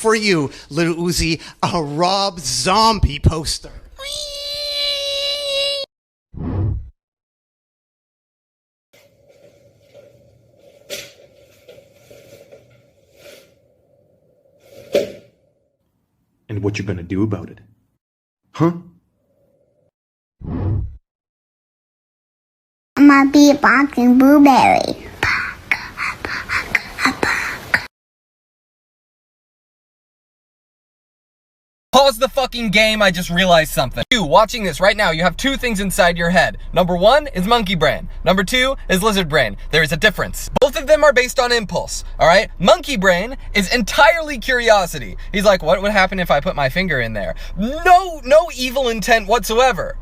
for you, Little Uzi, a Rob Zombie poster. And what you gonna do about it? Huh? I'm gonna be a boxing blueberry. Pause the fucking game, I just realized something. You, watching this right now, you have two things inside your head. Number one is monkey brain. Number two is lizard brain. There is a difference. Both of them are based on impulse, alright? Monkey brain is entirely curiosity. He's like, what would happen if I put my finger in there? No evil intent whatsoever.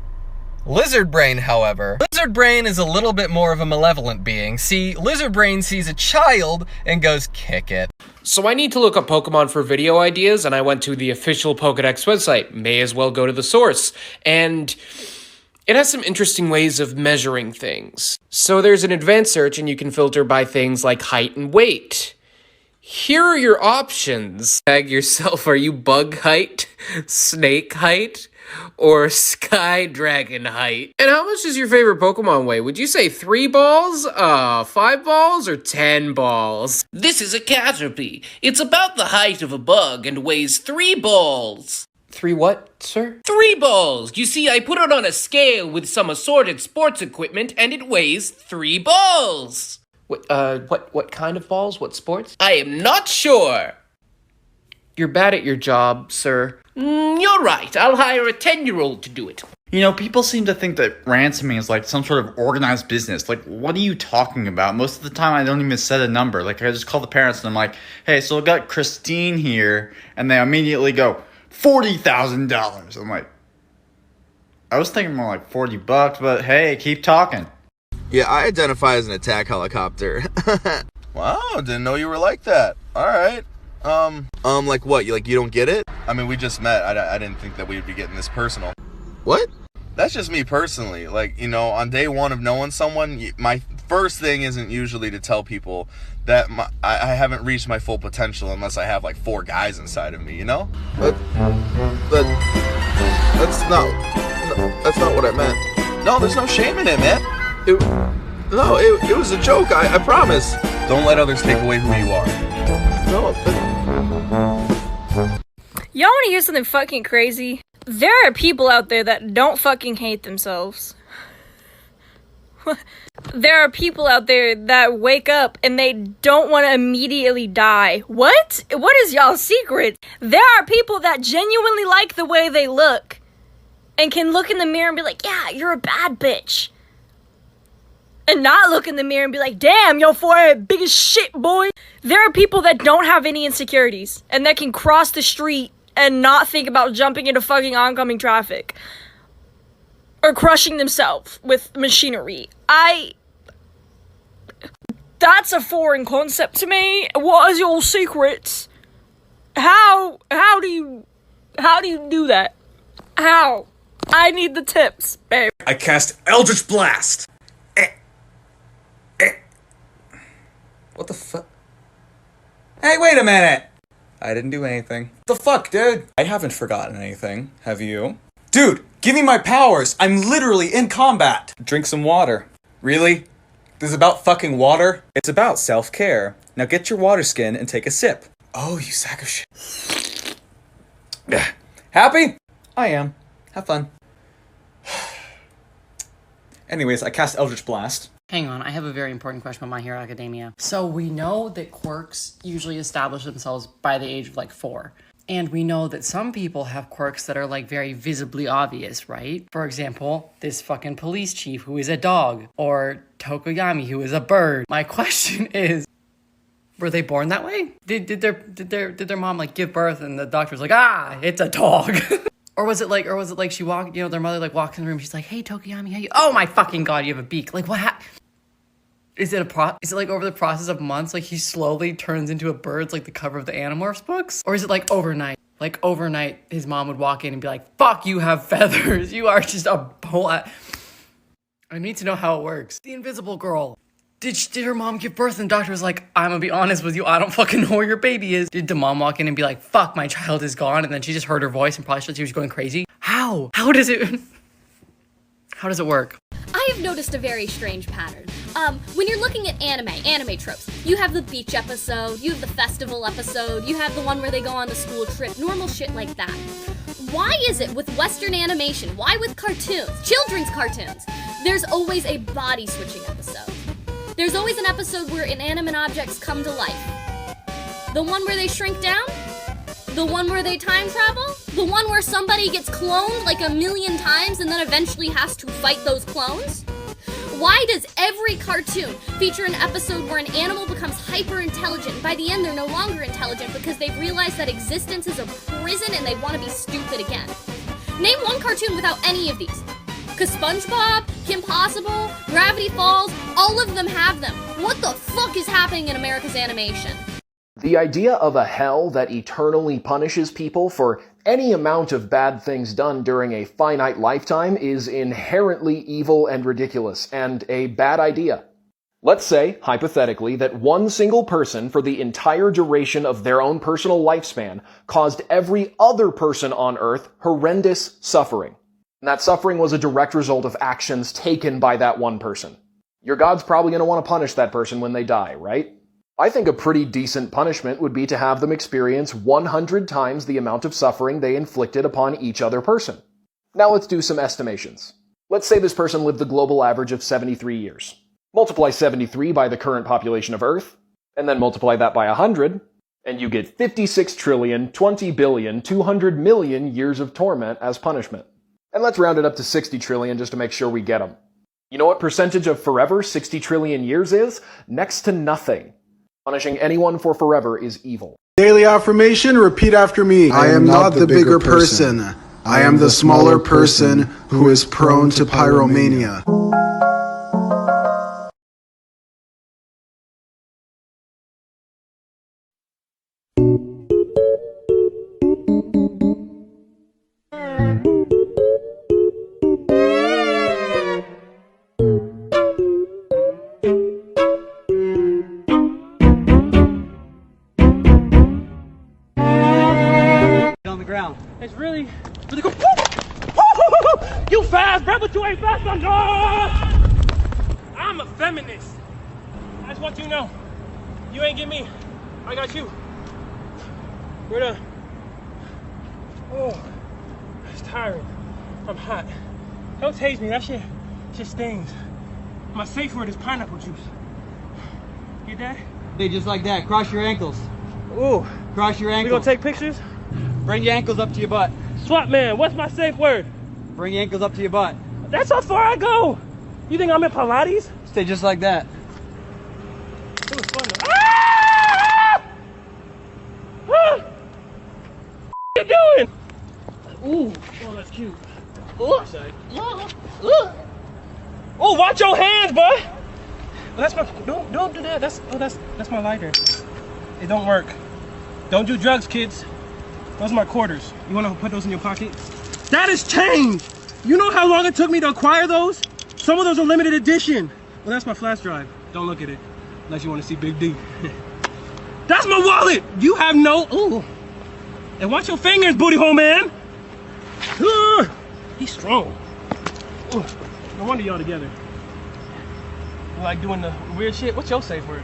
Lizard brain, however, lizard brain is a little bit more of a malevolent being. See, lizard brain sees a child and goes, kick it. So I need to look up Pokemon for video ideas, and I went to the official Pokedex website. May as well go to the source. And it has some interesting ways of measuring things. So there's an advanced search, and you can filter by things like height and weight. Here are your options. Tag yourself, are you bug height, snake height, or sky dragon height? And how much does your favorite Pokemon weigh? Would you say 3 balls, 5 balls, or 10 balls? This is a Caterpie. It's about the height of a bug and weighs 3 balls. 3 what, sir? 3 balls! You see, I put it on a scale with some assorted sports equipment and it weighs 3 balls. Wait, what kind of balls? What sports? I am not sure. You're bad at your job, sir. You're right. I'll hire a 10-year-old to do it. You know, people seem to think that ransoming is like some sort of organized business. Like, what are you talking about? Most of the time, I don't even set a number. Like, I just call the parents and I'm like, hey, so I got Christine here. And they immediately go, $40,000. I'm like, I was thinking more like $40, but hey, keep talking. Yeah, I identify as an attack helicopter. Wow, didn't know you were like that. All right. Like what? You don't get it? I mean, we just met. I didn't think that we'd be getting this personal. What? That's just me personally. Like, you know, on day one of knowing someone, my first thing isn't usually to tell people that I haven't reached my full potential unless I have like 4 guys inside of me, you know? That's not what I meant. No, there's no shame in it, man. It was a joke, I promise. Don't let others take away who you are. No, Y'all want to hear something fucking crazy? There are people out there that don't fucking hate themselves. There are people out there that wake up and they don't want to immediately die. What? What is y'all's secret? There are people that genuinely like the way they look and can look in the mirror and be like, yeah, you're a bad bitch. And not look in the mirror and be like, damn, your forehead big as shit, boy. There are people that don't have any insecurities and that can cross the street and not think about jumping into fucking oncoming traffic or crushing themselves with machinery. That's a foreign concept to me. What is your secrets? How do you do that? How? I need the tips, babe. I cast Eldritch Blast. What the fuck? Hey, wait a minute! I didn't do anything. The fuck, dude? I haven't forgotten anything, have you? Dude, give me my powers! I'm literally in combat! Drink some water. Really? This is about fucking water? It's about self-care. Now get your water skin and take a sip. Oh, you sack of shit. Happy? I am. Have fun. Anyways, I cast Eldritch Blast. Hang on, I have a very important question about My Hero Academia. So we know that quirks usually establish themselves by the age of like 4. And we know that some people have quirks that are like very visibly obvious, right? For example, this fucking police chief who is a dog, or Tokoyami who is a bird. My question is, were they born that way? Did their mom like give birth and the doctor was like, ah, it's a dog? Or was it like she walked, you know, their mother like walks in the room, she's like, hey Tokoyami, how you? Oh my fucking god, you have a beak. Like what Is it like over the process of months, like he slowly turns into a bird, it's like the cover of the Animorphs books? Or is it like overnight? Like overnight, his mom would walk in and be like, fuck, you have feathers. You are just a I need to know how it works. The Invisible Girl. Did her mom give birth? And the doctor was like, I'm gonna be honest with you, I don't fucking know where your baby is. Did the mom walk in and be like, fuck, my child is gone? And then she just heard her voice and probably thought she was going crazy? How? How does it work? I have noticed a very strange pattern. When you're looking at anime tropes, you have the beach episode, you have the festival episode, you have the one where they go on the school trip, normal shit like that. Why is it with Western animation, why with cartoons, children's cartoons, there's always a body switching episode? There's always an episode where inanimate objects come to life. The one where they shrink down? The one where they time travel? The one where somebody gets cloned like 1,000,000 times and then eventually has to fight those clones? Why does every cartoon feature an episode where an animal becomes hyper-intelligent and by the end they're no longer intelligent because they've realized that existence is a prison and they want to be stupid again? Name one cartoon without any of these. Cause SpongeBob, Kim Possible, Gravity Falls, all of them have them. What the fuck is happening in America's animation? The idea of a hell that eternally punishes people for any amount of bad things done during a finite lifetime is inherently evil and ridiculous, and a bad idea. Let's say, hypothetically, that one single person for the entire duration of their own personal lifespan caused every other person on Earth horrendous suffering. And that suffering was a direct result of actions taken by that one person. Your God's probably going to want to punish that person when they die, right? I think a pretty decent punishment would be to have them experience 100 times the amount of suffering they inflicted upon each other person. Now let's do some estimations. Let's say this person lived the global average of 73 years. Multiply 73 by the current population of Earth, and then multiply that by 100, and you get 56,020,200,000,000 years of torment as punishment. And let's round it up to 60 trillion just to make sure we get them. You know what percentage of forever 60 trillion years is? Next to nothing. Punishing anyone for forever is evil. Daily affirmation, repeat after me. I am not the bigger person. I am the smaller person who is prone to pyromania. It's really good. You fast, bro, but you ain't fast enough. I'm a feminist. I just want you to know. You ain't get me. I got you. We're done. Oh, it's tiring. I'm hot. Don't taste me. That shit stings. My safe word is pineapple juice. Get that? Hey, just like that. Cross your ankles. Ooh. Cross your ankles. We gonna take pictures? Bring your ankles up to your butt. Swap man, what's my safe word? Bring your ankles up to your butt. That's how far I go. You think I'm in Pilates? Stay just like that. It was fun. Ah! What are you doing? Ooh, oh, that's cute. Ooh. Oh, watch your hands, bud. Oh, that's my. Don't do that. That's my lighter. It don't work. Don't do drugs, kids. Those are my quarters. You want to put those in your pocket? That is change. You know how long it took me to acquire those? Some of those are limited edition. Well, that's my flash drive. Don't look at it unless you want to see Big D. That's my wallet. You have no. Ooh. And watch your fingers, booty hole man. He's strong. Ooh. No wonder y'all together. You like doing the weird shit? What's your safe word?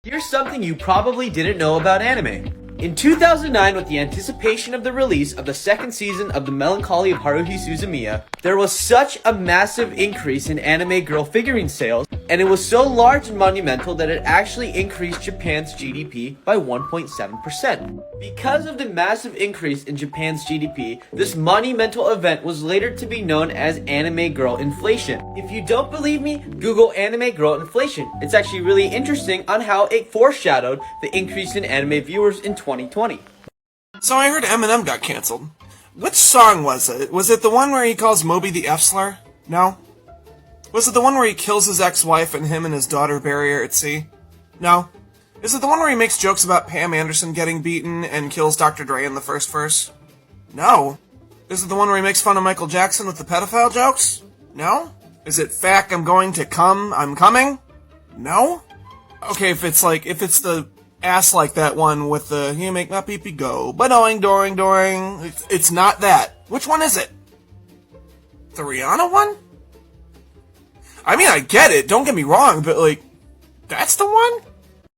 Here's something you probably didn't know about anime. In 2009, with the anticipation of the release of the second season of The Melancholy of Haruhi Suzumiya, there was such a massive increase in anime girl figurine sales, and it was so large and monumental that it actually increased Japan's GDP by 1.7%. Because of the massive increase in Japan's GDP, this monumental event was later to be known as anime girl inflation. If you don't believe me, Google anime girl inflation. It's actually really interesting on how it foreshadowed the increase in anime viewers in 2020. So I heard Eminem got canceled. Which song was it? Was it the one where he calls Moby the F-slur? No? Was it the one where he kills his ex-wife and him and his daughter bury her at sea? No. Is it the one where he makes jokes about Pam Anderson getting beaten and kills Dr. Dre in the first verse? No. Is it the one where he makes fun of Michael Jackson with the pedophile jokes? No. Is it Fack, I'm going to come, I'm coming? No. Okay, if it's the ass like that one with the, you make my pee-pee go, ba-doing, doing, it's not that. Which one is it? The Rihanna one? I mean, I get it, don't get me wrong, but like, that's the one?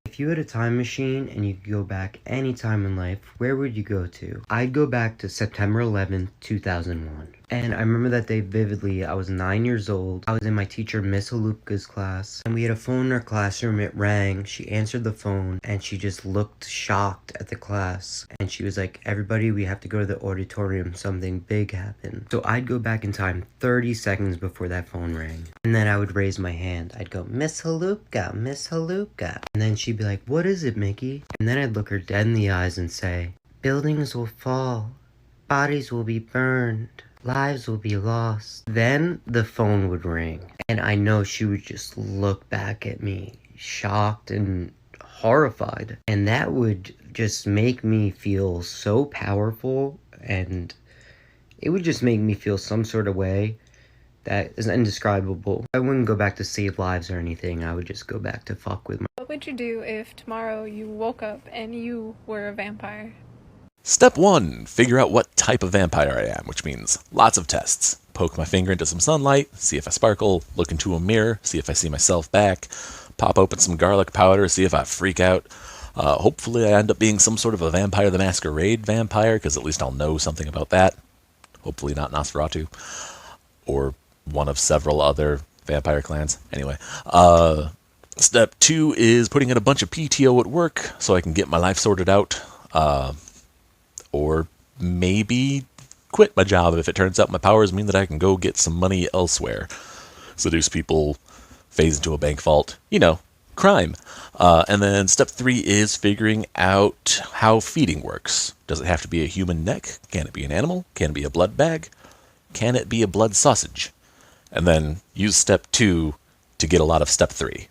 If you had a time machine and you could go back any time in life, where would you go to? I'd go back to September 11th, 2001. And I remember that day vividly. I was 9 years old. I was in my teacher Miss Halupka's class. And we had a phone in our classroom. It rang. She answered the phone. And she just looked shocked at the class. And she was like, everybody, we have to go to the auditorium. Something big happened. So I'd go back in time 30 seconds before that phone rang. And then I would raise my hand. I'd go, Miss Halupka, Miss Halupka. And then she'd be like, what is it, Mickey? And then I'd look her dead in the eyes and say, buildings will fall. Bodies will be burned. Lives will be lost. Then the phone would ring, and I know she would just look back at me, shocked and horrified. And that would just make me feel so powerful, and it would just make me feel some sort of way that is indescribable. I wouldn't go back to save lives or anything. I would just go back to fuck with my... What would you do if tomorrow you woke up and you were a vampire? Step 1. Figure out what type of vampire I am, which means lots of tests. Poke my finger into some sunlight, see if I sparkle, look into a mirror, see if I see myself back, pop open some garlic powder, see if I freak out. Hopefully I end up being some sort of a Vampire the Masquerade vampire, because at least I'll know something about that. Hopefully not Nosferatu. Or one of several other vampire clans. Anyway, step 2 is putting in a bunch of PTO at work so I can get my life sorted out. Or maybe quit my job if it turns out my powers mean that I can go get some money elsewhere. Seduce people, phase into a bank vault, you know, crime. And then step 3 is figuring out how feeding works. Does it have to be a human neck? Can it be an animal? Can it be a blood bag? Can it be a blood sausage? And then use step 2 to get a lot of step 3.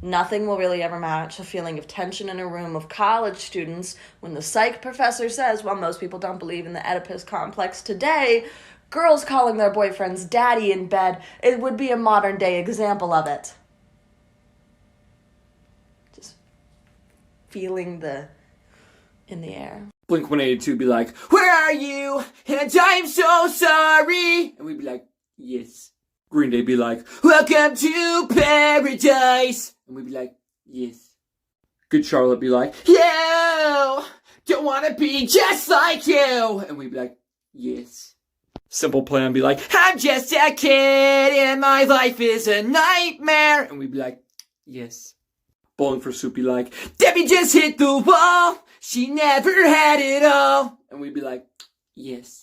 Nothing will really ever match a feeling of tension in a room of college students when the psych professor says, well, most people don't believe in the Oedipus complex today, girls calling their boyfriends daddy in bed, it would be a modern day example of it. Just feeling in the air. Blink-182 be like, where are you? And I'm so sorry. And we'd be like, yes. Green Day be like, welcome to paradise. And we'd be like, yes. Good Charlotte be like, you don't want to be just like you. And we'd be like, yes. Simple Plan be like, I'm just a kid and my life is a nightmare. And we'd be like, yes. Bowling for Soup be like, Debbie just hit the wall. She never had it all. And we'd be like, yes.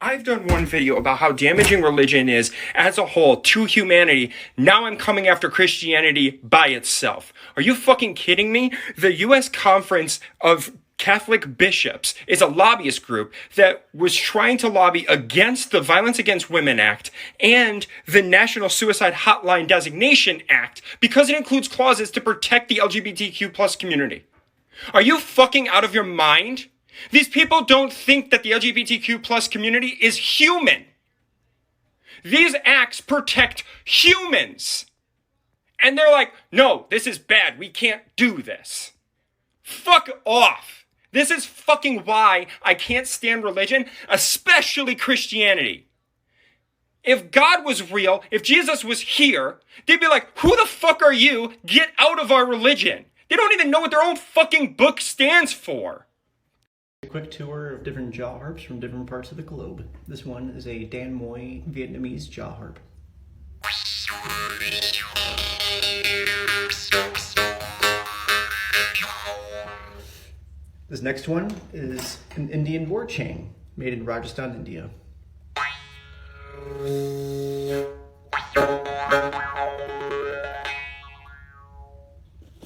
I've done one video about how damaging religion is as a whole to humanity. Now I'm coming after Christianity by itself. Are you fucking kidding me? The U.S. Conference of Catholic Bishops is a lobbyist group that was trying to lobby against the Violence Against Women Act and the National Suicide Hotline Designation Act because it includes clauses to protect the LGBTQ plus community. Are you fucking out of your mind? These people don't think that the LGBTQ plus community is human. These acts protect humans. And they're like, no, this is bad. We can't do this. Fuck off. This is fucking why I can't stand religion, especially Christianity. If God was real, if Jesus was here, they'd be like, who the fuck are you? Get out of our religion. They don't even know what their own fucking book stands for. A quick tour of different jaw harps from different parts of the globe. This one is a Dan Moy Vietnamese jaw harp. This next one is an Indian board chain made in Rajasthan, India.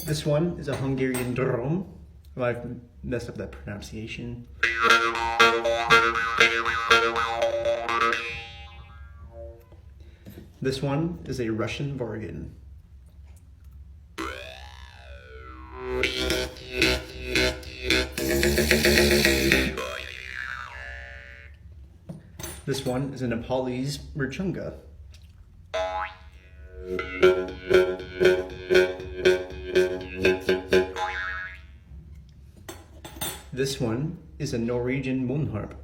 This one is a Hungarian drum. Well, I've messed up that pronunciation. This one is a Russian bargain. This one is a Nepalese merchunga. This one is a Norwegian moonharp.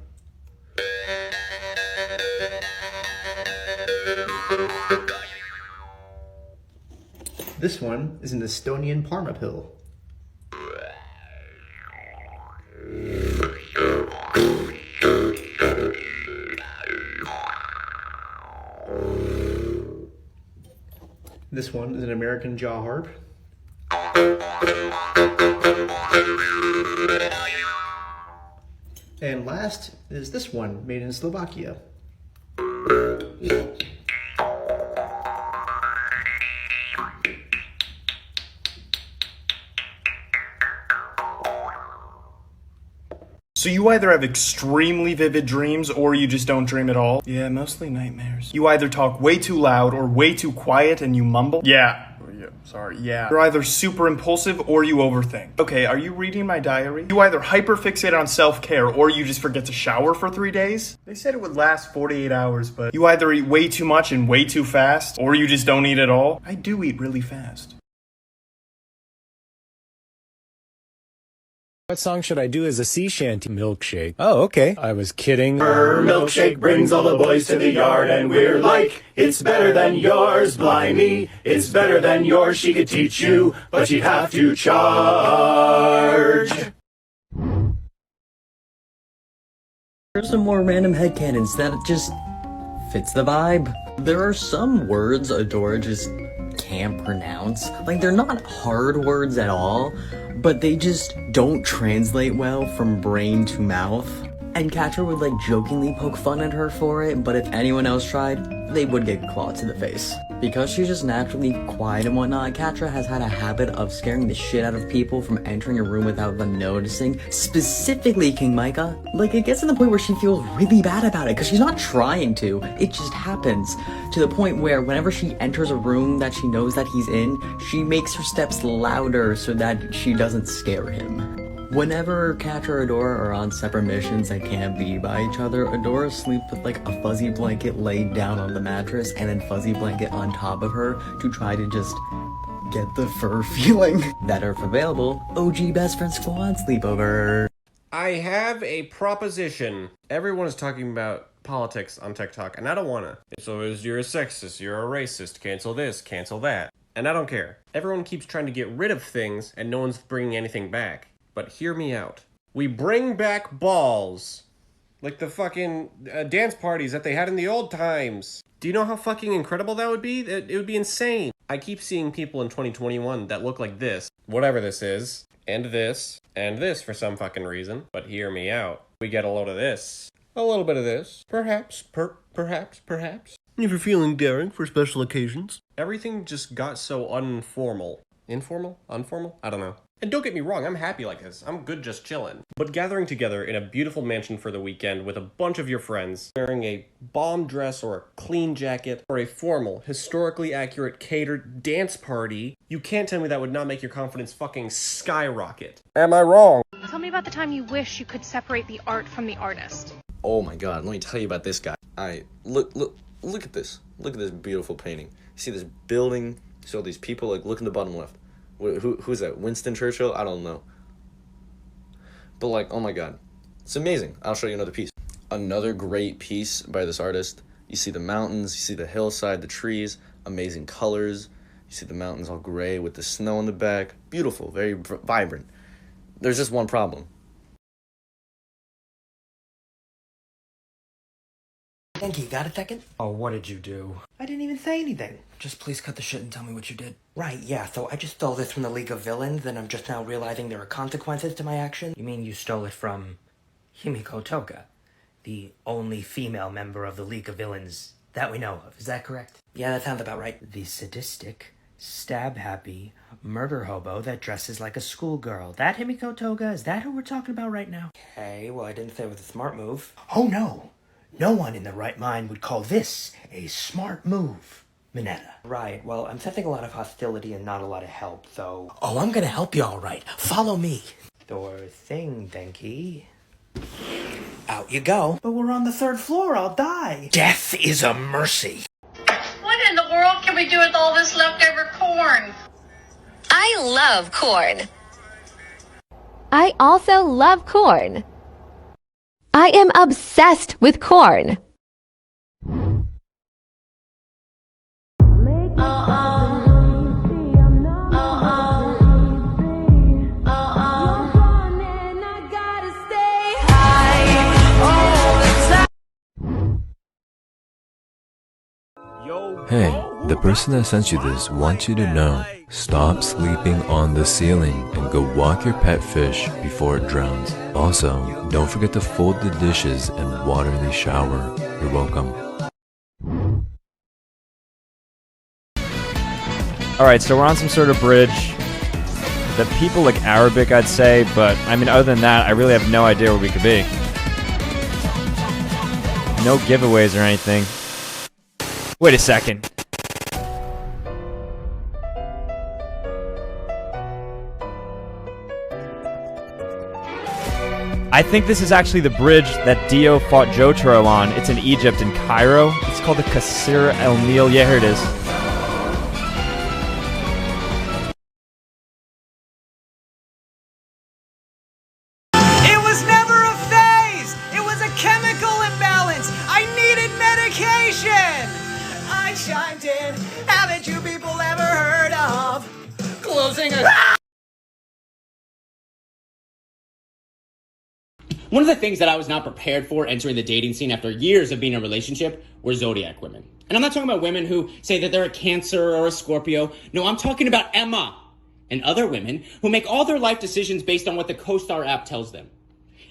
This one is an Estonian parmapill. This one is an American jaw harp. And last is this one, made in Slovakia. So you either have extremely vivid dreams or you just don't dream at all? Yeah, mostly nightmares. You either talk way too loud or way too quiet and you mumble? Yeah. Yeah. You're either super impulsive or you overthink. Okay, are you reading my diary? You either hyperfixate on self-care or you just forget to shower for 3 days? They said it would last 48 hours, but you either eat way too much and way too fast or you just don't eat at all. I do eat really fast. What song should I do as a sea shanty? Milkshake. Oh, okay. I was kidding. Her milkshake brings all the boys to the yard, and we're like, it's better than yours, blimey. It's better than yours, she could teach you, but she'd have to charge. Here's some more random headcanons that just fits the vibe. There are some words Adora just can't pronounce. Like, they're not hard words at all, but they just don't translate well from brain to mouth. And Catra would like jokingly poke fun at her for it, but if anyone else tried, they would get clawed to the face. Because she's just naturally quiet and whatnot, Catra has had a habit of scaring the shit out of people from entering a room without them noticing. Specifically King Micah. Like, it gets to the point where she feels really bad about it, because she's not trying to. It just happens. To the point where whenever she enters a room that she knows that he's in, she makes her steps louder so that she doesn't scare him. Whenever Catra and Adora are on separate missions that can't be by each other, Adora sleeps with like a fuzzy blanket laid down on the mattress and then fuzzy blanket on top of her to try to just get the fur feeling. That are available, OG Best Friend Squad Sleepover. I have a proposition. Everyone is talking about politics on TikTok, and I don't wanna. It's always, you're a sexist, you're a racist, cancel this, cancel that. And I don't care. Everyone keeps trying to get rid of things, and no one's bringing anything back. But hear me out. We bring back balls. Like the fucking dance parties that they had in the old times. Do you know how fucking incredible that would be? It would be insane. I keep seeing people in 2021 that look like this. Whatever this is. And this for some fucking reason. But hear me out. We get a load of this. A little bit of this. Perhaps. Perhaps. If you're feeling daring for special occasions. Everything just got so informal. Informal? Unformal? I don't know. And don't get me wrong, I'm happy like this. I'm good just chilling. But gathering together in a beautiful mansion for the weekend with a bunch of your friends, wearing a bomb dress or a clean jacket, or a formal, historically accurate catered dance party, you can't tell me that would not make your confidence fucking skyrocket. Am I wrong? Tell me about the time you wish you could separate the art from the artist. Oh my god, let me tell you about this guy. Look at this. Look at this beautiful painting. You see this building, you see all these people, like look in the bottom left. Who's that? Winston Churchill? I don't know. But like, oh my god. It's amazing. I'll show you another piece. Another great piece by this artist. You see the mountains, you see the hillside, the trees, amazing colors. You see the mountains all gray with the snow in the back. Beautiful, very vibrant. There's just one problem. Thank you. Got a second? Oh, what did you do? I didn't even say anything. Just please cut the shit and tell me what you did. Right, yeah, so I just stole this from the League of Villains, and I'm just now realizing there are consequences to my action. You mean you stole it from Himiko Toga, the only female member of the League of Villains that we know of. Is that correct? Yeah, that sounds about right. The sadistic, stab-happy, murder hobo that dresses like a schoolgirl. That Himiko Toga? Is that who we're talking about right now? Okay, well, I didn't say it was a smart move. Oh, no. No one in their right mind would call this a smart move. Minetta. Right, well, I'm sensing a lot of hostility and not a lot of help, so... Oh, I'm gonna help you all right. Follow me. Sure thing, Denki. Out you go. But we're on the 3rd floor, I'll die. Death is a mercy. What in the world can we do with all this leftover corn? I love corn. I also love corn. I am obsessed with corn. Hey, the person that sent you this wants you to know, stop sleeping on the ceiling and go walk your pet fish before it drowns. Also, don't forget to fold the dishes and water the shower. You're welcome. Alright, so we're on some sort of bridge. The people look Arabic, I'd say, but I mean, other than that, I really have no idea where we could be. No giveaways or anything. Wait a second. I think this is actually the bridge that Dio fought Jotaro on. It's in Egypt, in Cairo. It's called the Qasr el-Nil. Yeah, here it is. It was never a phase! It was a chemical imbalance! I needed medication! I chimed in. Haven't you people ever heard of closing a... One of the things that I was not prepared for entering the dating scene after years of being in a relationship were zodiac women. And I'm not talking about women who say that they're a Cancer or a Scorpio. No, I'm talking about Emma and other women who make all their life decisions based on what the CoStar app tells them.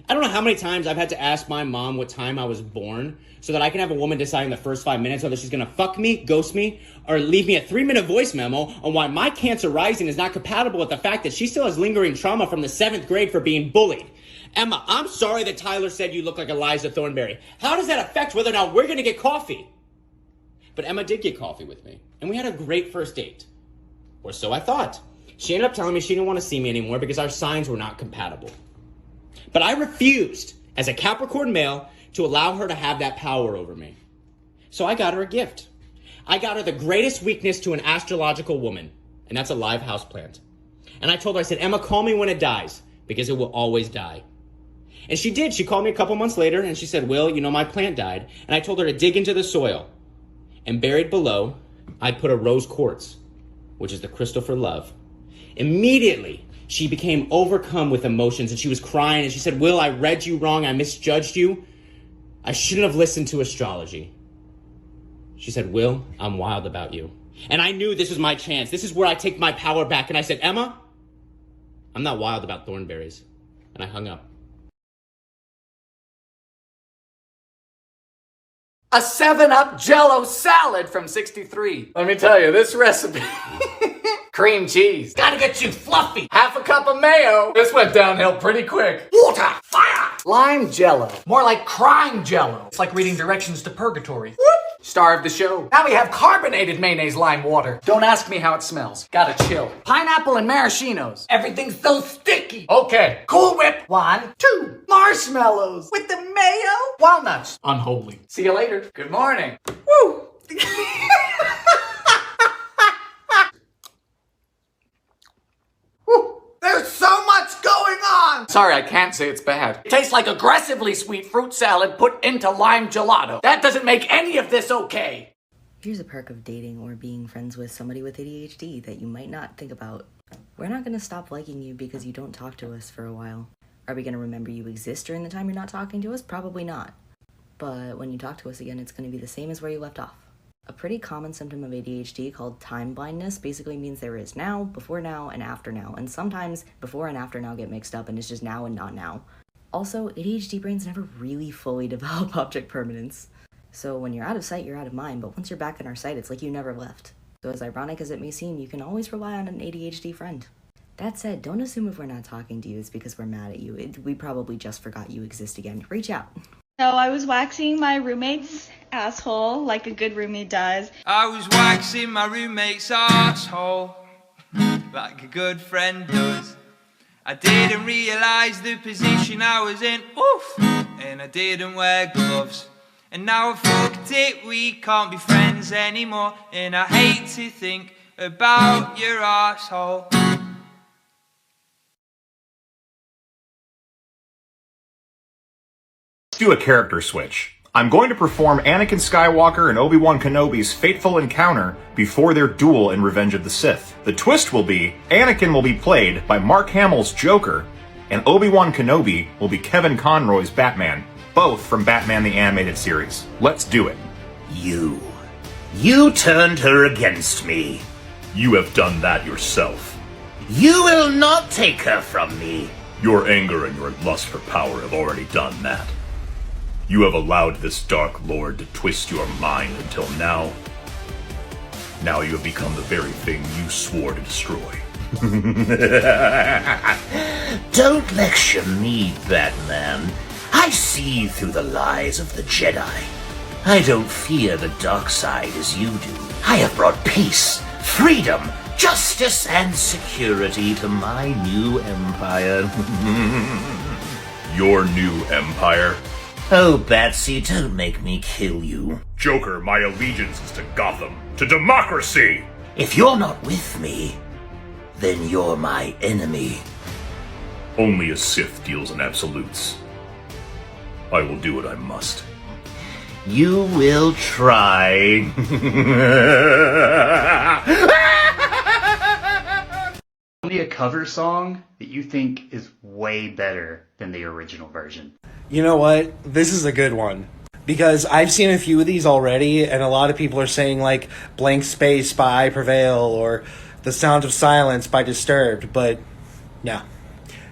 I don't know how many times I've had to ask my mom what time I was born so that I can have a woman decide in the first 5 minutes whether she's gonna fuck me, ghost me, or leave me a 3-minute voice memo on why my Cancer rising is not compatible with the fact that she still has lingering trauma from the 7th grade for being bullied. Emma, I'm sorry that Tyler said you look like Eliza Thornberry. How does that affect whether or not we're gonna get coffee? But Emma did get coffee with me, and we had a great first date. Or so I thought. She ended up telling me she didn't want to see me anymore because our signs were not compatible. But I refused, as a Capricorn male, to allow her to have that power over me. So I got her a gift. I got her the greatest weakness to an astrological woman, and that's a live houseplant. And I told her, I said, Emma, call me when it dies, because it will always die. And she did. She called me a couple months later, and she said, Will, you know, my plant died. And I told her to dig into the soil. And buried below, I put a rose quartz, which is the crystal for love. Immediately, she became overcome with emotions, and she was crying, and she said, Will, I read you wrong. I misjudged you. I shouldn't have listened to astrology. She said, Will, I'm wild about you. And I knew this was my chance. This is where I take my power back. And I said, Emma, I'm not wild about thornberries. And I hung up. A 7-Up Jell-O salad from 63. Let me tell you, this recipe... Cream cheese. Gotta get you fluffy. Half a cup of mayo. This went downhill pretty quick. Water. Fire. Lime Jell-O. More like crime Jell-O. It's like reading directions to purgatory. Whoop. Star of the show. Now we have carbonated mayonnaise lime water. Don't ask me how it smells. Gotta chill. Pineapple and maraschinos. Everything's so sticky. Okay. Cool Whip. 1, 2. Marshmallows. With the mayo. Walnuts. Unholy. See you later. Good morning. Woo. There's so much going on! Sorry, I can't say it's bad. It tastes like aggressively sweet fruit salad put into lime gelato. That doesn't make any of this okay. Here's a perk of dating or being friends with somebody with ADHD that you might not think about. We're not gonna stop liking you because you don't talk to us for a while. Are we gonna remember you exist during the time you're not talking to us? Probably not. But when you talk to us again, it's gonna be the same as where you left off. A pretty common symptom of ADHD called time blindness basically means there is now, before now, and after now. And sometimes before and after now get mixed up and it's just now and not now. Also, ADHD brains never really fully develop object permanence. So when you're out of sight, you're out of mind, but once you're back in our sight, it's like you never left. So as ironic as it may seem, you can always rely on an ADHD friend. That said, don't assume if we're not talking to you it's because we're mad at you. We probably just forgot you exist again. Reach out. So I was waxing my roommate's asshole like a good roommate does. I was waxing my roommate's asshole like a good friend does. I didn't realise the position I was in, oof, and I didn't wear gloves. And now I fucked it, we can't be friends anymore. And I hate to think about your asshole. Do a character switch. I'm going to perform Anakin Skywalker and Obi-Wan Kenobi's fateful encounter before their duel in Revenge of the Sith. The twist will be, Anakin will be played by Mark Hamill's Joker, and Obi-Wan Kenobi will be Kevin Conroy's Batman, both from Batman the Animated Series. Let's do it. You turned her against me. You have done that yourself. You will not take her from me. Your anger and your lust for power have already done that. You have allowed this Dark Lord to twist your mind until now. Now you have become the very thing you swore to destroy. Don't lecture me, Batman. I see through the lies of the Jedi. I don't fear the dark side as you do. I have brought peace, freedom, justice, and security to my new empire. Your new empire? Oh, Batsy, don't make me kill you. Joker, my allegiance is to Gotham, to democracy! If you're not with me, then you're my enemy. Only a Sith deals in absolutes. I will do what I must. You will try. Tell me a cover song that you think is way better than the original version. You know what? This is a good one. Because I've seen a few of these already, and a lot of people are saying, like, Blank Space by I Prevail, or The Sound of Silence by Disturbed, but no.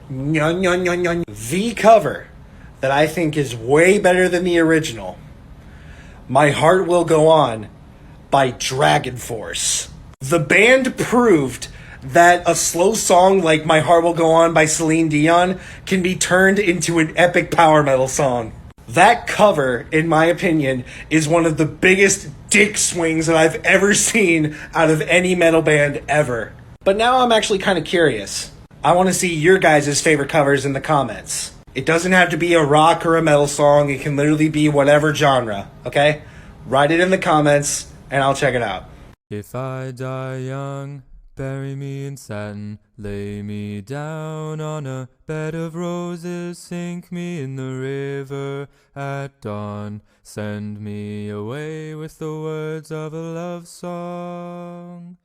The cover that I think is way better than the original, My Heart Will Go On by Dragon Force. The band proved that a slow song like My Heart Will Go On by Celine Dion can be turned into an epic power metal song. That cover, in my opinion, is one of the biggest dick swings that I've ever seen out of any metal band ever. But now I'm actually kind of curious. I want to see your guys' favorite covers in the comments. It doesn't have to be a rock or a metal song. It can literally be whatever genre, okay? Write it in the comments, and I'll check it out. If I die young, bury me in satin, lay me down on a bed of roses, sink me in the river at dawn, send me away with the words of a love song.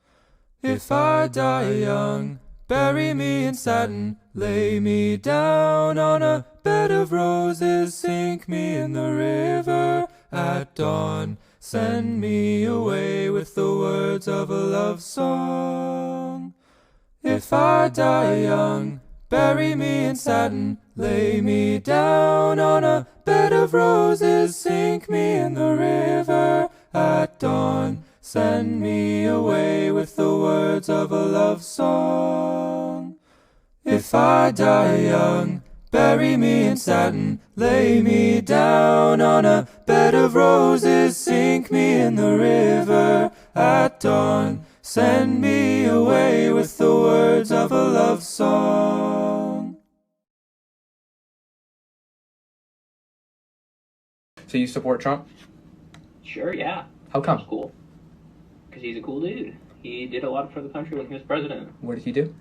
If I die young, bury me in satin, lay me down on a bed of roses, sink me in the river at dawn, send me away with the words of a love song. If I die young, bury me in satin, lay me down on a bed of roses, sink me in the river at dawn, send me away with the words of a love song. If I die young, bury me in satin, lay me down on a bed of roses, sink me in the river at dawn, send me away with the words of a love song. So you support Trump? Sure, yeah. How come? Cool. Because he's a cool dude. He did a lot for the country when he was president. What did he do?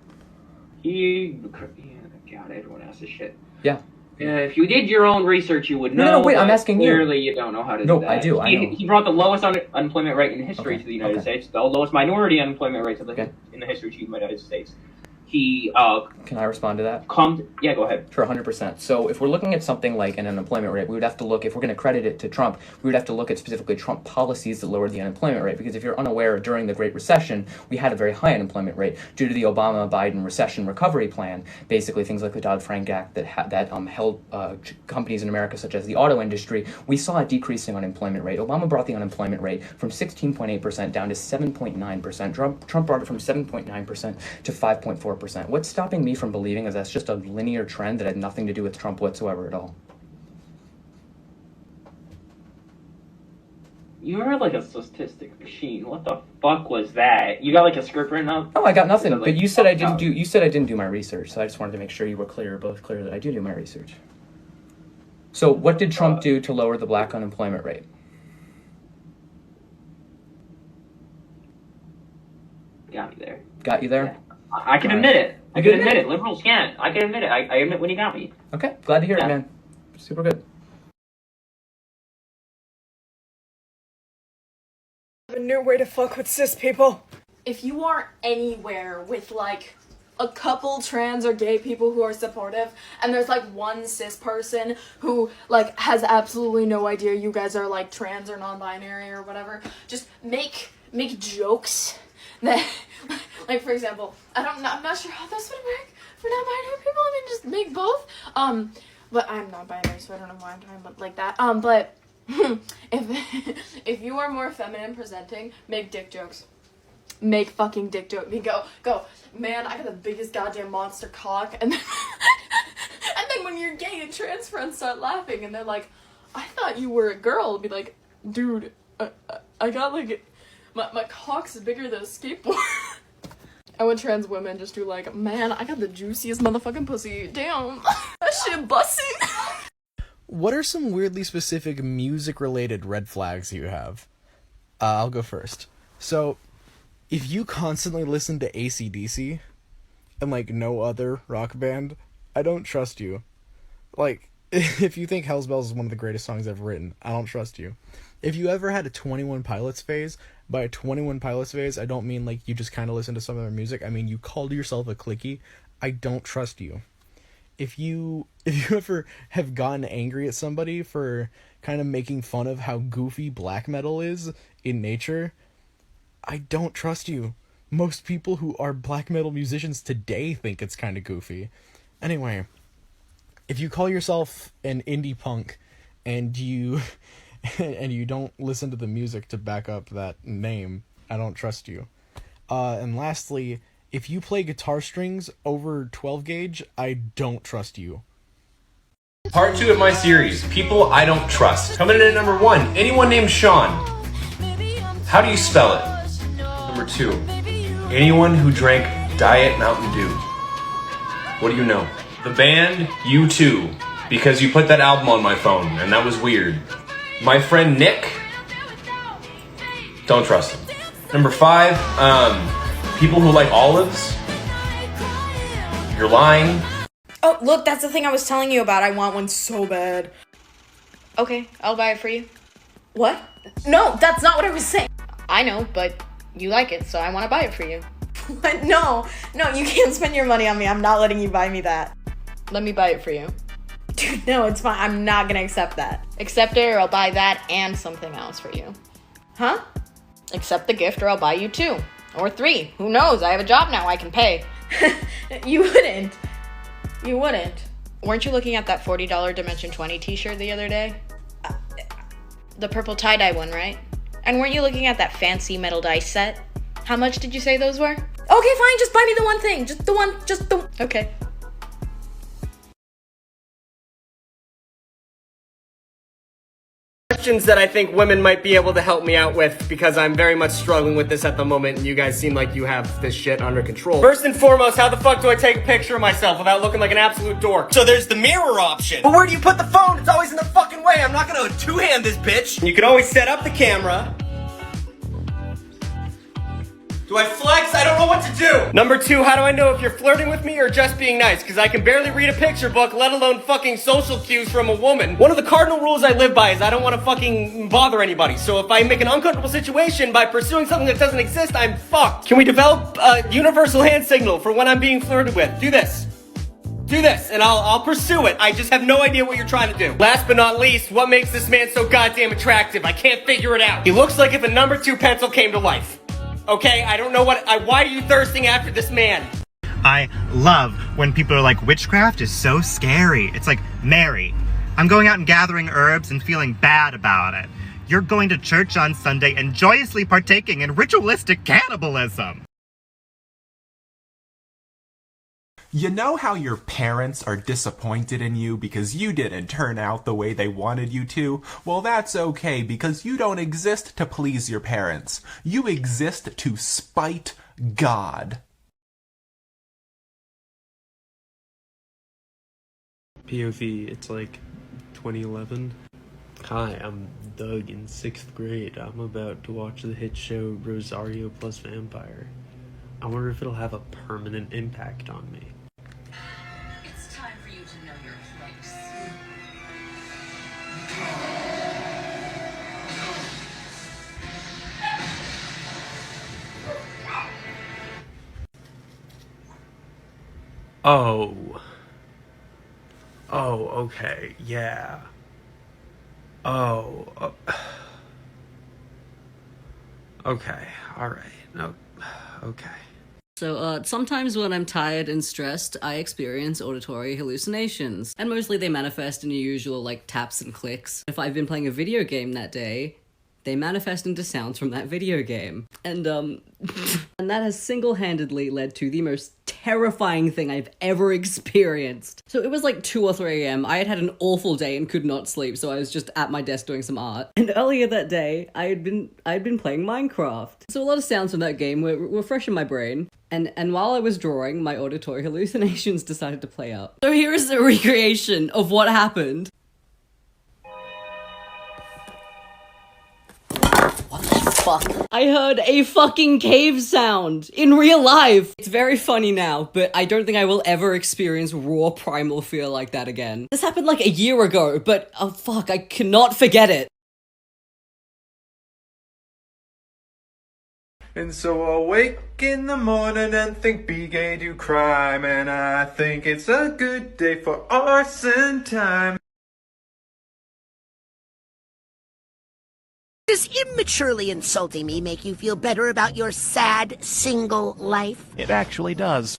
God, everyone asks this shit. Yeah. If you did your own research, you would know. No, wait, I'm asking you. Clearly, you don't know how to do that. No, I do, I know. He brought the lowest unemployment rate in history to the United States, the lowest minority unemployment rate in the history of the United States. He, Can I respond to that? Yeah, go ahead. Sure, 100%. So if we're looking at something like an unemployment rate, we would have to look, if we're going to credit it to Trump, we would have to look at specifically Trump policies that lowered the unemployment rate. Because if you're unaware, during the Great Recession, we had a very high unemployment rate due to the Obama-Biden recession recovery plan. Basically, things like the Dodd-Frank Act that held companies in America, such as the auto industry. We saw a decreasing unemployment rate. Obama brought the unemployment rate from 16.8% down to 7.9%. Trump brought it from 7.9% to 5.4%. What's stopping me from believing is that's just a linear trend that had nothing to do with Trump whatsoever at all? You're like a statistic machine. What the fuck was that? You got like a script written up? Oh, I got nothing. Like, But you said I didn't do. You said I didn't do my research, so I just wanted to make sure you were both clear that I do my research. So, what did Trump do to lower the black unemployment rate? Got me there. Got you there? Yeah. I can admit it. I can admit it. Liberals can't. I can admit it. I admit when he got me. Okay, glad to hear it, man. Super good. A new way to fuck with cis people. If you are anywhere with like a couple trans or gay people who are supportive, and there's like one cis person who like has absolutely no idea you guys are like trans or non-binary or whatever, just make jokes that, like for example, I'm not sure how this would work for non-binary people. I mean, just make both. But I'm non-binary, so I don't know why I'm talking about like that. But if you are more feminine presenting, make dick jokes. Make fucking dick jokes. Go, man, I got the biggest goddamn monster cock, and then and then when your gay and trans friends start laughing and they're like, I thought you were a girl, be like, dude, I got like my cock's bigger than a skateboard. And when trans women just do like, man, I got the juiciest motherfucking pussy. Damn, that shit busting. What are some weirdly specific music-related red flags you have? I'll go first. So, if you constantly listen to AC/DC and, like, no other rock band, I don't trust you. Like, if you think Hell's Bells is one of the greatest songs ever written, I don't trust you. If you ever had a 21 Pilots phase, by a 21 Pilots phase, I don't mean, like, you just kind of listen to some of their music. I mean, you called yourself a cliquie. I don't trust you. If you ever have gotten angry at somebody for kind of making fun of how goofy black metal is in nature, I don't trust you. Most people who are black metal musicians today think it's kind of goofy. Anyway, if you call yourself an indie punk and you don't listen to the music to back up that name, I don't trust you. And lastly, if you play guitar strings over 12 gauge, I don't trust you. Part 2 of my series, People I Don't Trust. Coming in at number 1, anyone named Sean. How do you spell it? Number 2, anyone who drank Diet Mountain Dew. What do you know? The band U2, because you put that album on my phone, and that was weird. My friend Nick, don't trust him. Number 5, people who like olives, you're lying. Oh, look, that's the thing I was telling you about. I want one so bad. Okay, I'll buy it for you. What? No, that's not what I was saying. I know, but you like it, so I want to buy it for you. What? No, you can't spend your money on me. I'm not letting you buy me that. Let me buy it for you. Dude, no, it's fine. I'm not gonna accept that. Accept it, or I'll buy that and something else for you. Huh? Accept the gift, or I'll buy you 2. Or 3. Who knows? I have a job now. I can pay. You wouldn't. Weren't you looking at that $40 Dimension 20 t-shirt the other day? The purple tie-dye one, right? And weren't you looking at that fancy metal dice set? How much did you say those were? Okay, fine. Just buy me the one thing. Just the... Okay. Questions that I think women might be able to help me out with, because I'm very much struggling with this at the moment and you guys seem like you have this shit under control. First and foremost, how the fuck do I take a picture of myself without looking like an absolute dork? So there's the mirror option. But where do you put the phone? It's always in the fucking way. I'm not gonna two-hand this bitch. You can always set up the camera. Do I flex? I don't know what to do. Number 2, how do I know if you're flirting with me or just being nice? Because I can barely read a picture book, let alone fucking social cues from a woman. One of the cardinal rules I live by is I don't want to fucking bother anybody. So if I make an uncomfortable situation by pursuing something that doesn't exist, I'm fucked. Can we develop a universal hand signal for when I'm being flirted with? Do this. Do this, and I'll pursue it. I just have no idea what you're trying to do. Last but not least, what makes this man so goddamn attractive? I can't figure it out. He looks like if a number 2 pencil came to life. Okay, I don't know why are you thirsting after this man? I love when people are like, witchcraft is so scary. It's like, Mary, I'm going out and gathering herbs and feeling bad about it. You're going to church on Sunday and joyously partaking in ritualistic cannibalism. You know how your parents are disappointed in you because you didn't turn out the way they wanted you to? Well, that's okay because you don't exist to please your parents. You exist to spite God. POV, it's like 2011. Hi, I'm Doug in 6th grade. I'm about to watch the hit show Rosario plus Vampire. I wonder if it'll have a permanent impact on me. It's time for you to know your place. Oh, okay, yeah. Okay, alright, no, okay. So, sometimes when I'm tired and stressed, I experience auditory hallucinations. And mostly they manifest in your usual, like, taps and clicks. If I've been playing a video game that day, they manifest into sounds from that video game. And, and that has single-handedly led to the most terrifying thing I've ever experienced. So it was like 2 or 3 a.m. I had an awful day and could not sleep, so I was just at my desk doing some art. And earlier that day, I'd been playing Minecraft. So a lot of sounds from that game were fresh in my brain. And while I was drawing, my auditory hallucinations decided to play out. So here is a recreation of what happened. Fuck. I heard a fucking cave sound in real life. It's very funny now, but I don't think I will ever experience raw primal fear like that again. This happened like a year ago, but oh fuck, I cannot forget it. And so I'll wake in the morning and think be gay, do crime, and I think it's a good day for arson time. Does immaturely insulting me make you feel better about your sad, single life? It actually does.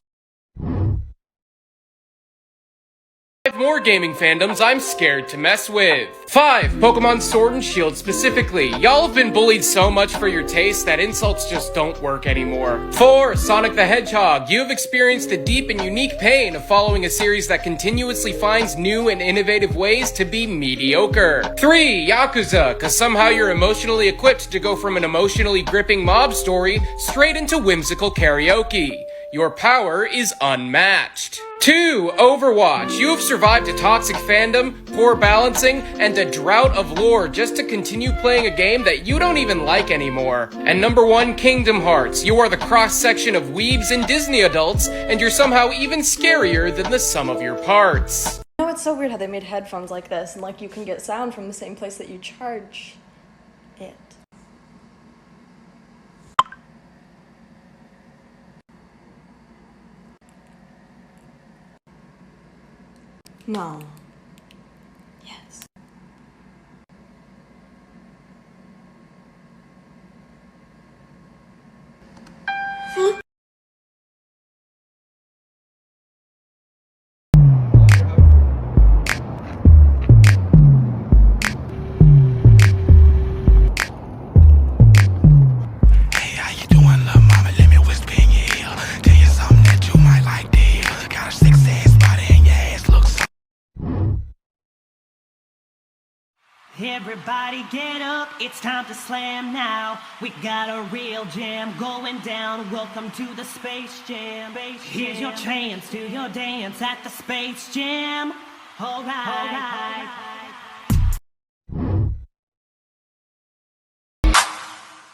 5 more gaming fandoms I'm scared to mess with. 5. Pokemon Sword and Shield specifically. Y'all have been bullied so much for your taste that insults just don't work anymore. 4. Sonic the Hedgehog. You have experienced the deep and unique pain of following a series that continuously finds new and innovative ways to be mediocre. 3. Yakuza, cause somehow you're emotionally equipped to go from an emotionally gripping mob story straight into whimsical karaoke. Your power is unmatched. 2. Overwatch. You have survived a toxic fandom, poor balancing, and a drought of lore just to continue playing a game that you don't even like anymore. And number 1, Kingdom Hearts. You are the cross-section of weebs and Disney adults, and you're somehow even scarier than the sum of your parts. You know, it's so weird how they made headphones like this, and like you can get sound from the same place that you charge it. No. Yes. Everybody get up, it's time to slam now. We got a real jam going down. Welcome to the Space Jam. Here's your chance, do your dance at the Space Jam. All right.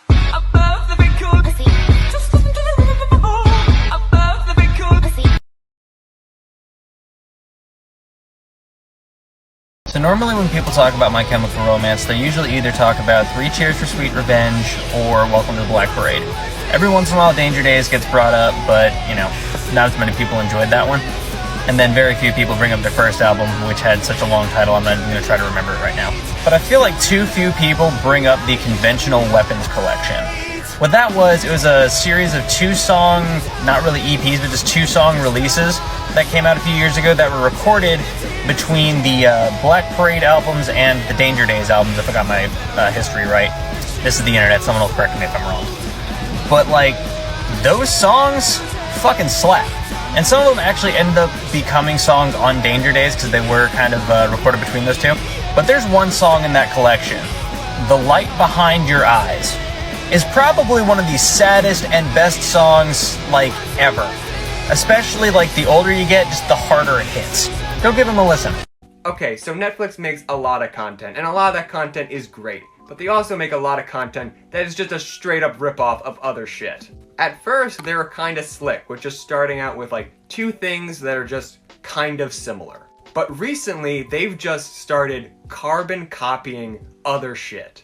Above the big cool pussy. Just listen to the rhythm of the ball. Above the big cool pussy. So normally when people talk about My Chemical Romance, they usually either talk about 3 Cheers for Sweet Revenge or Welcome to the Black Parade. Every once in a while Danger Days gets brought up, but, you know, not as many people enjoyed that one. And then very few people bring up their first album, which had such a long title, I'm not even going to try to remember it right now. But I feel like too few people bring up the Conventional Weapons collection. What that was, it was a series of 2-song, not really EPs, but just 2-song releases that came out a few years ago that were recorded between the Black Parade albums and the Danger Days albums, if I got my history right. This is the internet, someone will correct me if I'm wrong. But, like, those songs fucking slap. And some of them actually ended up becoming songs on Danger Days because they were kind of recorded between those two. But there's one song in that collection, The Light Behind Your Eyes, is probably one of the saddest and best songs, like, ever. Especially, like, the older you get, just the harder it hits. Go give them a listen. Okay, so Netflix makes a lot of content, and a lot of that content is great. But they also make a lot of content that is just a straight up ripoff of other shit. At first, they were kinda slick, with just starting out with like 2 things that are just kind of similar. But recently, they've just started carbon copying other shit.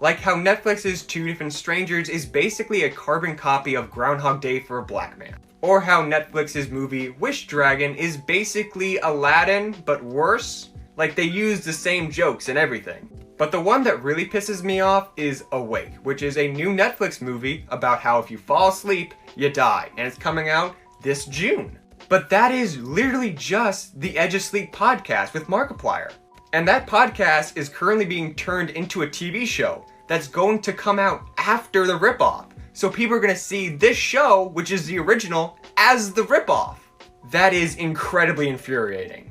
Like how Netflix's 2 Different Strangers is basically a carbon copy of Groundhog Day for a black man. Or how Netflix's movie Wish Dragon is basically Aladdin, but worse. Like they use the same jokes and everything. But the one that really pisses me off is Awake, which is a new Netflix movie about how if you fall asleep, you die, and it's coming out this June. But that is literally just the Edge of Sleep podcast with Markiplier. And that podcast is currently being turned into a TV show that's going to come out after the ripoff. So people are going to see this show, which is the original, as the ripoff. That is incredibly infuriating.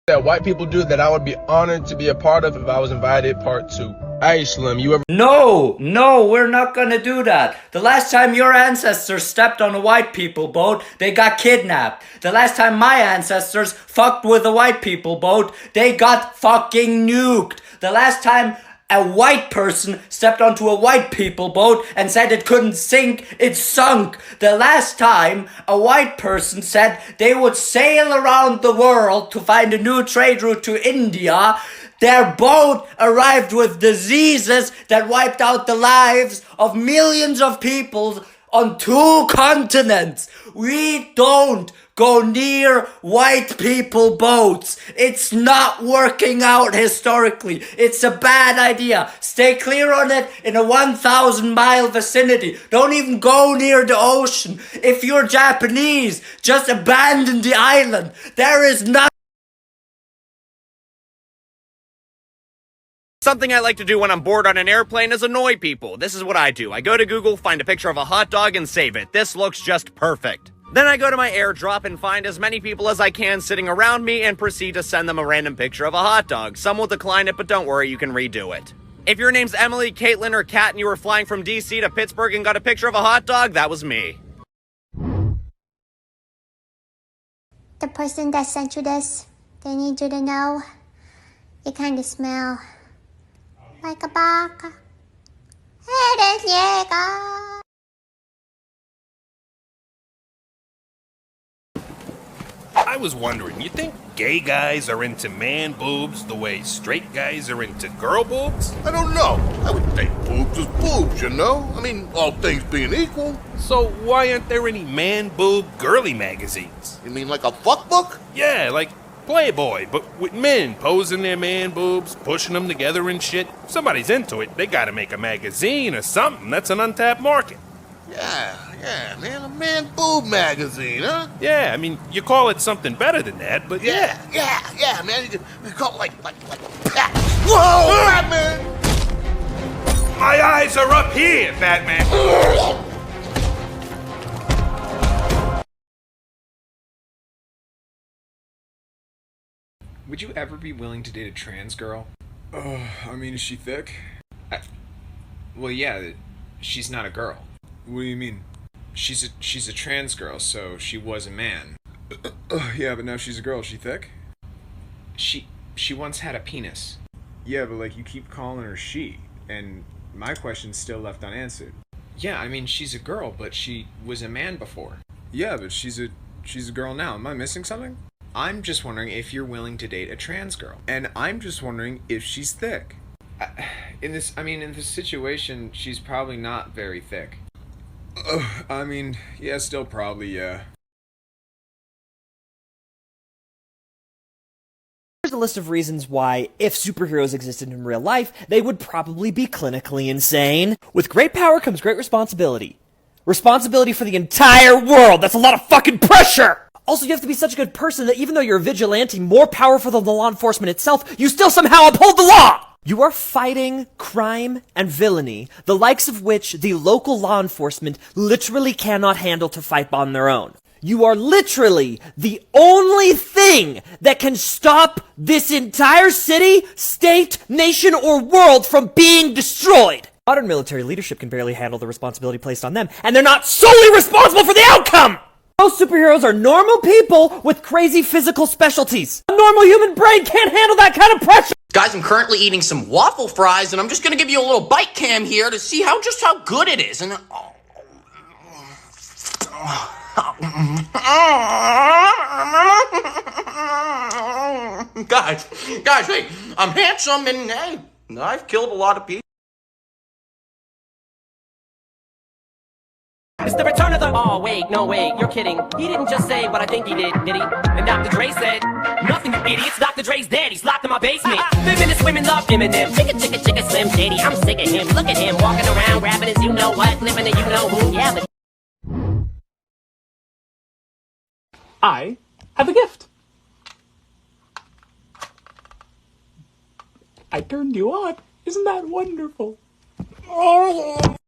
That white people do that I would be honored to be a part of if I was invited, part 2. Hey Slim, you ever— No, we're not gonna do that. The last time your ancestors stepped on a white people boat, they got kidnapped. The last time my ancestors fucked with a white people boat, they got fucking nuked. The last time a white person stepped onto a white people boat and said it couldn't sink, it sunk. The last time a white person said they would sail around the world to find a new trade route to India, their boat arrived with diseases that wiped out the lives of millions of people on 2 continents. We don't go near white people boats. It's not working out historically. It's a bad idea. Stay clear on it in a 1,000-mile vicinity. Don't even go near the ocean. If you're Japanese, just abandon the island. There is nothing. Something I like to do when I'm bored on an airplane is annoy people. This is what I do. I go to Google, find a picture of a hot dog, and save it. This looks just perfect. Then I go to my airdrop and find as many people as I can sitting around me and proceed to send them a random picture of a hot dog. Some will decline it, but don't worry, you can redo it. If your name's Emily, Caitlin, or Kat and you were flying from DC to Pittsburgh and got a picture of a hot dog, that was me. The person that sent you this, they need you to know you kind of smell like a baka. Eres llega. I was wondering, you think gay guys are into man boobs the way straight guys are into girl boobs? I don't know. I would think boobs is boobs, you know? I mean, all things being equal. So why aren't there any man boob girly magazines? You mean like a fuck book? Yeah, like Playboy, but with men posing their man boobs, pushing them together and shit. If somebody's into it, they gotta make a magazine or something. That's an untapped market. Yeah, man, a man boob magazine, huh? Yeah, I mean, you call it something better than that, but yeah. Yeah, man, you call it like Pat. Whoa, Batman! My eyes are up here, Batman! Would you ever be willing to date a trans girl? I mean, is she thick? Well, yeah, she's not a girl. What do you mean? She's a trans girl, so she was a man. Yeah, but now she's a girl. Is she thick? She once had a penis. Yeah, but like you keep calling her she, and my question's still left unanswered. Yeah, I mean she's a girl, but she was a man before. Yeah, but she's a girl now. Am I missing something? I'm just wondering if you're willing to date a trans girl. And I'm just wondering if she's thick. In this situation, she's probably not very thick. I mean, yeah, still probably, yeah. Here's a list of reasons why, if superheroes existed in real life, they would probably be clinically insane. With great power comes great responsibility. Responsibility for the entire world! That's a lot of fucking pressure! Also, you have to be such a good person that even though you're a vigilante more powerful than the law enforcement itself, you still somehow uphold the law! You are fighting crime and villainy, the likes of which the local law enforcement literally cannot handle to fight on their own. You are literally the only thing that can stop this entire city, state, nation, or world from being destroyed. Modern military leadership can barely handle the responsibility placed on them, and they're not solely responsible for the outcome! Most superheroes are normal people with crazy physical specialties. A normal human brain can't handle that kind of pressure! Guys, I'm currently eating some waffle fries, and I'm just gonna give you a little bite cam here to see how good it is. And guys, hey, I'm handsome, and hey, I've killed a lot of people. It's the return of the... Oh, wait, no, wait, you're kidding. He didn't just say what I think he did he? And Dr. Dre said, nothing, you idiots. Dr. Dre's dead, he's locked in my basement. Feminist women love Eminem. Chicka, Slim Shady, I'm sick of him. Look at him, walking around, rapping his you-know-what, living a you-know-who. Yeah, but... I have a gift. I turned you on. Isn't that wonderful?